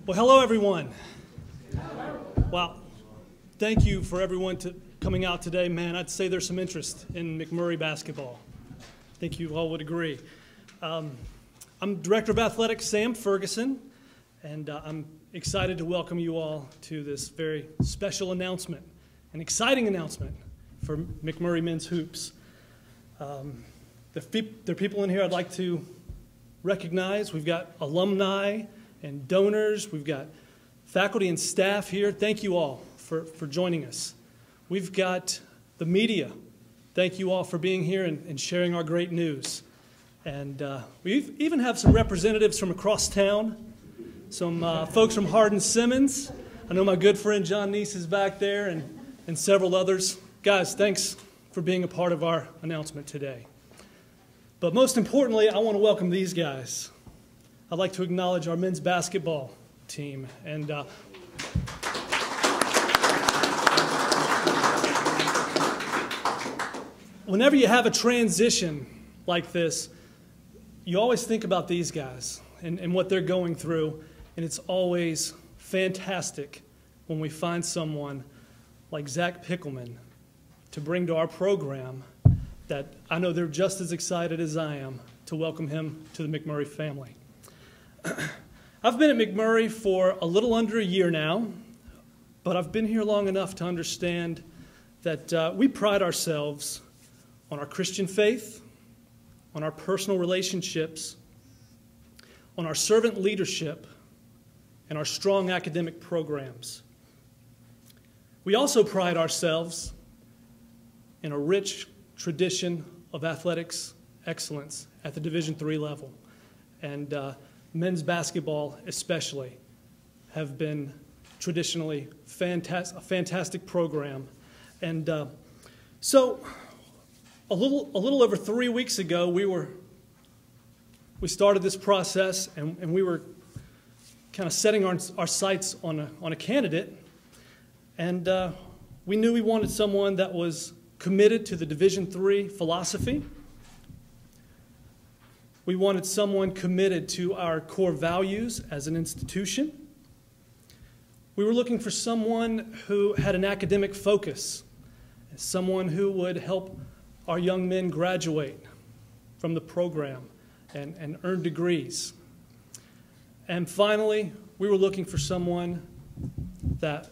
Well, hello, everyone. Wow. Thank you for everyone coming out today. Man, I'd say there's some interest in McMurry basketball. I think you all would agree. I'm Director of Athletics, Sam Ferguson, and I'm excited to welcome you all to this very special announcement, an exciting announcement for McMurry Men's Hoops. There are people in here I'd like to recognize. We've got alumni and donors. We've got faculty and staff here. Thank you all for joining us. We've got the media. Thank you all for being here and sharing our great news. And we even have some representatives from across town, some folks from Hardin-Simmons. I know my good friend John Neese is back there and several others. Guys, thanks for being a part of our announcement today. But most importantly, I want to welcome these guys. I'd like to acknowledge our men's basketball team. And whenever you have a transition like this, you always think about these guys and what they're going through. And it's always fantastic when we find someone like Zach Pickelman to bring to our program that I know they're just as excited as I am to welcome him to the McMurry family. I've been at McMurry for a little under a year now, but I've been here long enough to understand that we pride ourselves on our Christian faith, on our personal relationships, on our servant leadership, and our strong academic programs. We also pride ourselves in a rich tradition of athletics excellence at the Division III level. And men's basketball especially have been traditionally a fantastic program. And so a little over 3 weeks ago, we started this process, and we were kind of setting our sights on a candidate. And we knew we wanted someone that was committed to the Division III philosophy. We wanted someone committed to our core values as an institution. We were looking for someone who had an academic focus, someone who would help our young men graduate from the program and earn degrees. And finally, we were looking for someone that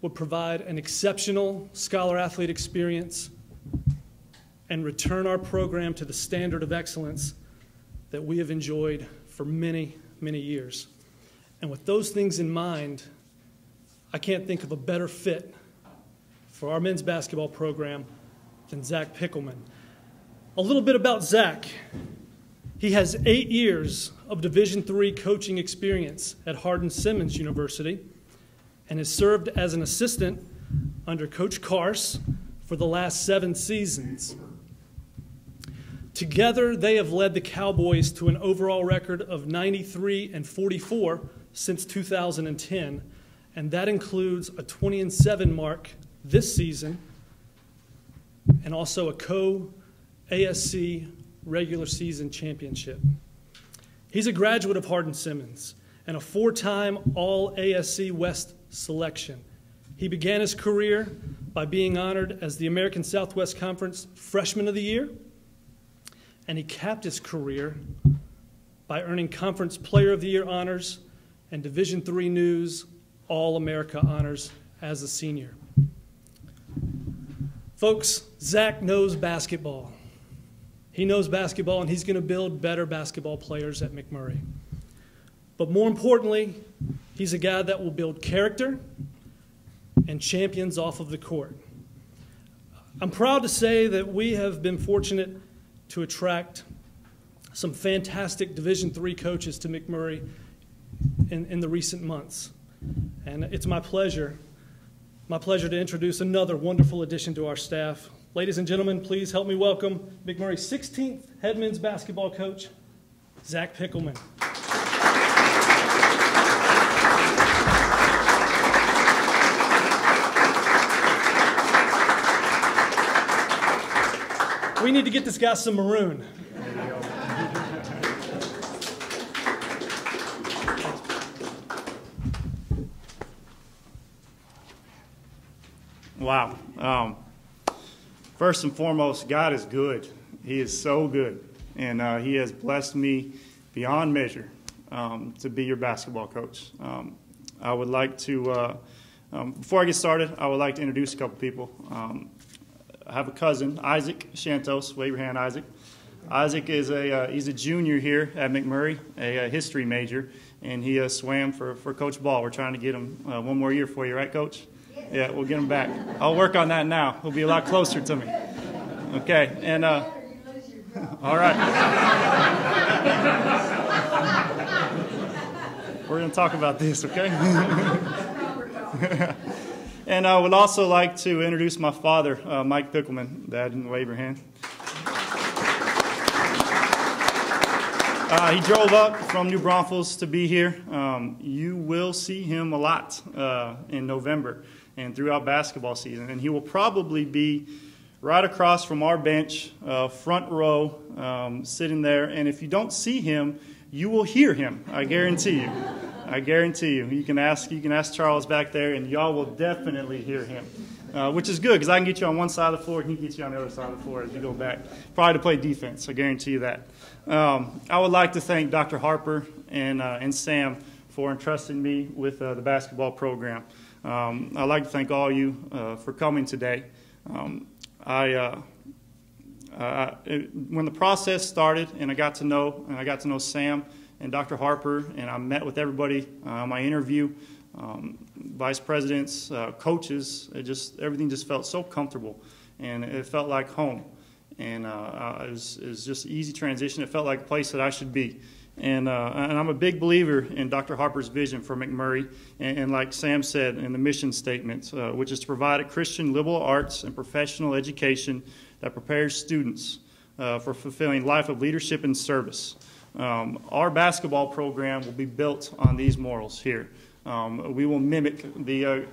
would provide an exceptional scholar-athlete experience and return our program to the standard of excellence that we have enjoyed for many, many years. And with those things in mind, I can't think of a better fit for our men's basketball program than Zach Pickelman. A little bit about Zach. He has 8 years of Division III coaching experience at Hardin-Simmons University and has served as an assistant under Coach Kars for the last 7 seasons. Together, they have led the Cowboys to an overall record of 93-44 since 2010, and that includes a 20-7 mark this season and also a co-ASC regular season championship. He's a graduate of Hardin-Simmons and a 4-time All-ASC West selection. He began his career by being honored as the American Southwest Conference Freshman of the Year, and he capped his career by earning Conference Player of the Year honors and Division III News All-America honors as a senior. Folks, Zach knows basketball. He knows basketball, and he's going to build better basketball players at McMurry. But more importantly, he's a guy that will build character and champions off of the court. I'm proud to say that we have been fortunate to attract some fantastic Division III coaches to McMurry in the recent months. And it's my pleasure to introduce another wonderful addition to our staff. Ladies and gentlemen, please help me welcome McMurray's 16th head men's basketball coach, Zach Pickelman. We need to get this guy some maroon. Wow. First and foremost, God is good. He is so good. And He has blessed me beyond measure to be your basketball coach. I would like to, before I get started, I would like to introduce a couple people. I have a cousin, Isaac Shantos. Wave your hand, Isaac. Isaac is he's a junior here at McMurry, a history major, and he swam for Coach Ball. We're trying to get him one more year for you, right, Coach? Yes. Yeah, we'll get him back. I'll work on that now. He'll be a lot closer to me. Okay, and all right. We're going to talk about this, okay? And I would also like to introduce my father, Mike Pickelman. Dad, didn't wave your hand. He drove up from New Braunfels to be here. You will see him a lot in November and throughout basketball season. And he will probably be right across from our bench, front row, sitting there. And if you don't see him, you will hear him. I guarantee you. I guarantee you. You can ask Charles back there, and y'all will definitely hear him, which is good because I can get you on one side of the floor, and he can get you on the other side of the floor as you go back. Probably to play defense. I guarantee you that. I would like to thank Dr. Harper and Sam for entrusting me with the basketball program. I'd like to thank all of you for coming today. When the process started and I got to know Sam and Dr. Harper, and I met with everybody, my interview, vice presidents, coaches, everything just felt so comfortable, and it felt like home. And it was just an easy transition. It felt like a place that I should be. And I'm a big believer in Dr. Harper's vision for McMurry, and like Sam said in the mission statement, which is to provide a Christian liberal arts and professional education that prepares students for fulfilling life of leadership and service. Our basketball program will be built on these morals here. We will mimic the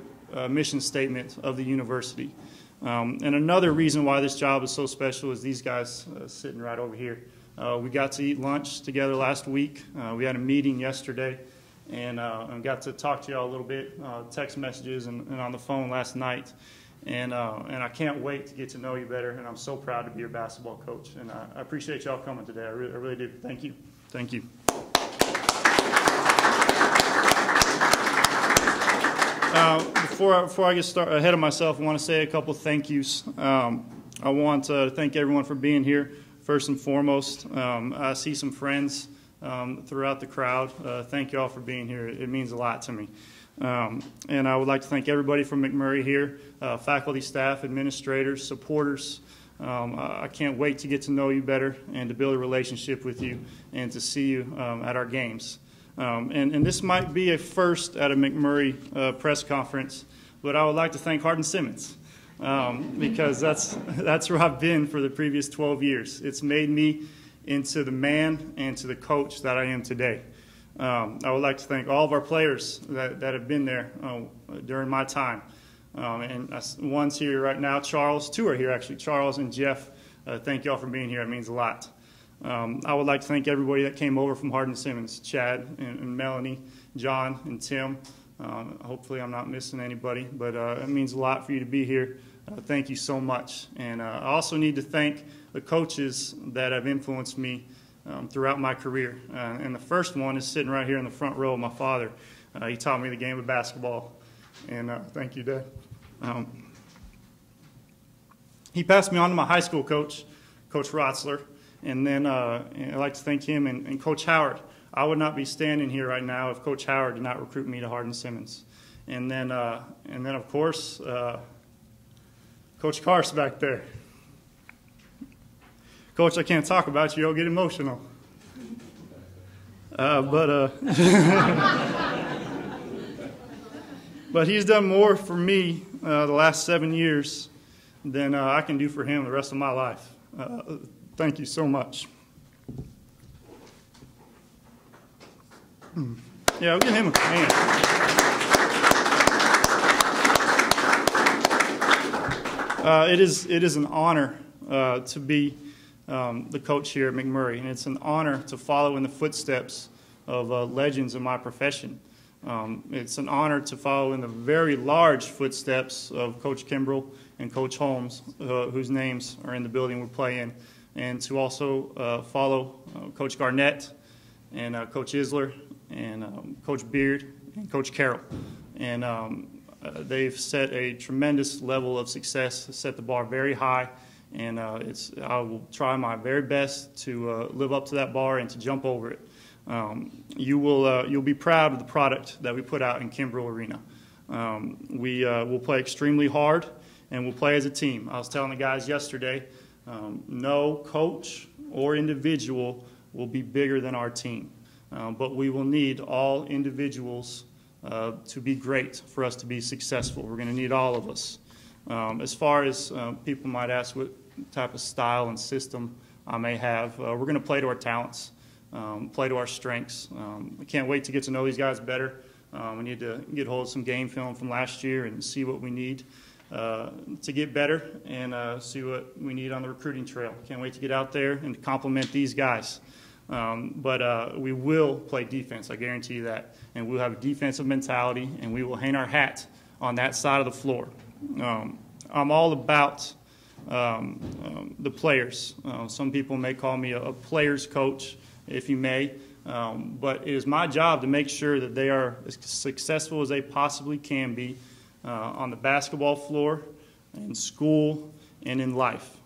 mission statement of the university. And another reason why this job is so special is these guys sitting right over here. We got to eat lunch together last week. We had a meeting yesterday, and got to talk to y'all a little bit, text messages and on the phone last night. And I can't wait to get to know you better, and I'm so proud to be your basketball coach. And I appreciate y'all coming today. I really do. Thank you. Thank you. Before I get started ahead of myself, I want to say a couple of thank yous. I want to thank everyone for being here, first and foremost. I see some friends throughout the crowd. Thank you all for being here. It means a lot to me. And I would like to thank everybody from McMurry here, faculty, staff, administrators, supporters. I can't wait to get to know you better and to build a relationship with you and to see you at our games. And this might be a first at a McMurry press conference, but I would like to thank Hardin Simmons because that's where I've been for the previous 12 years. It's made me into the man and to the coach that I am today. I would like to thank all of our players that have been there during my time. And one's here right now, Charles. Two are here, actually, Charles and Jeff. Thank you all for being here. It means a lot. I would like to thank everybody that came over from Hardin Simmons, Chad and Melanie, John and Tim. Hopefully I'm not missing anybody, but it means a lot for you to be here. Thank you so much. And I also need to thank the coaches that have influenced me throughout my career. And the first one is sitting right here in the front row, my father. He taught me the game of basketball. And thank you, Dad. He passed me on to my high school coach, Coach Rotzler. And then I'd like to thank him and Coach Howard. I would not be standing here right now if Coach Howard did not recruit me to Hardin Simmons. And then of course, Coach Karst back there. Coach, I can't talk about you. You'll get emotional. But he's done more for me the last 7 years than I can do for him the rest of my life. Thank you so much. Yeah, we'll give him a hand. It is an honor to be the coach here at McMurry, and it's an honor to follow in the footsteps of legends in my profession. It's an honor to follow in the very large footsteps of Coach Kimbrell and Coach Holmes, whose names are in the building we play in, and to also follow Coach Garnett and Coach Isler and Coach Beard and Coach Carroll. And they've set a tremendous level of success, set the bar very high, and I will try my very best to live up to that bar and to jump over it. You'll be proud of the product that we put out in Kimbrell Arena. We'll play extremely hard, and we'll play as a team. I was telling the guys yesterday, no coach or individual will be bigger than our team, but we will need all individuals to be great for us to be successful. We're going to need all of us. As far as people might ask what type of style and system I may have, we're going to play to our talents, play to our strengths. I can't wait to get to know these guys better. We need to get hold of some game film from last year and see what we need to get better and see what we need on the recruiting trail. Can't wait to get out there and to compliment these guys. But we will play defense, I guarantee you that. And we'll have a defensive mentality, and we will hang our hat on that side of the floor. I'm all about the players. Some people may call me a players coach, if you may. But it is my job to make sure that they are as successful as they possibly can be on the basketball floor, in school, and in life.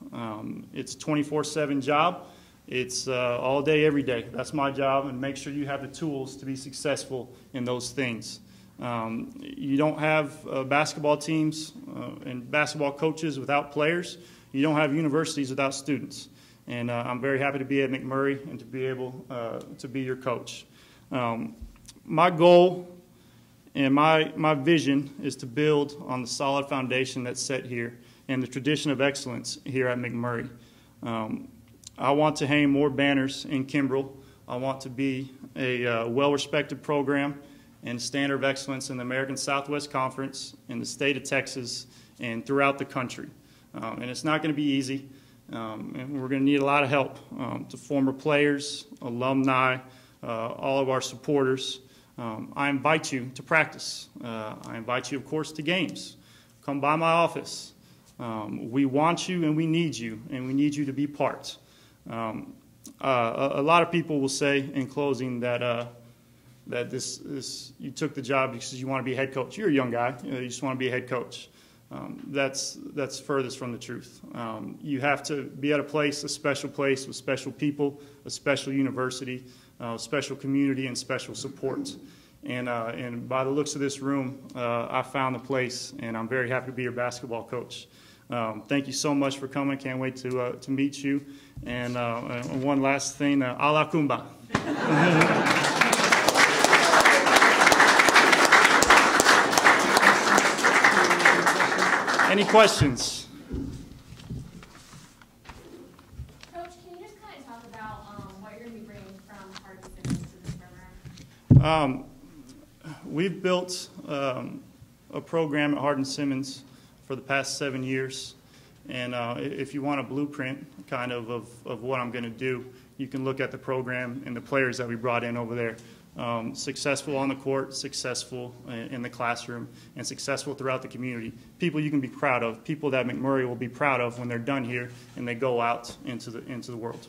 It's a 24/7 job. It's all day, every day. That's my job, and make sure you have the tools to be successful in those things. You don't have basketball teams and basketball coaches without players. You don't have universities without students. And I'm very happy to be at McMurry and to be able to be your coach. My goal and my vision is to build on the solid foundation that's set here and the tradition of excellence here at McMurry. I want to hang more banners in Kimbrell. I want to be a well-respected program and standard of excellence in the American Southwest Conference, in the state of Texas, and throughout the country. And it's not going to be easy, and we're going to need a lot of help to former players, alumni, all of our supporters. I invite you to practice. I invite you, of course, to games. Come by my office. We want you and we need you to be part. A lot of people will say in closing that you took the job because you want to be a head coach. You're a young guy. You just want to be a head coach. That's furthest from the truth. You have to be at a special place with special people, a special university, special community, and special support. And by the looks of this room, I found the place, and I'm very happy to be your basketball coach. Thank you so much for coming. Can't wait to meet you. And one last thing, a la Kumba. Any questions? Coach, can you just kind of talk about what you're going to be bringing from Hardin Simmons to this program? We've built a program at Hardin Simmons for the past 7 years. And if you want a blueprint kind of what I'm going to do, you can look at the program and the players that we brought in over there. Successful on the court, successful in the classroom, and successful throughout the community. People you can be proud of, people that McMurry will be proud of when they're done here and they go out into the world.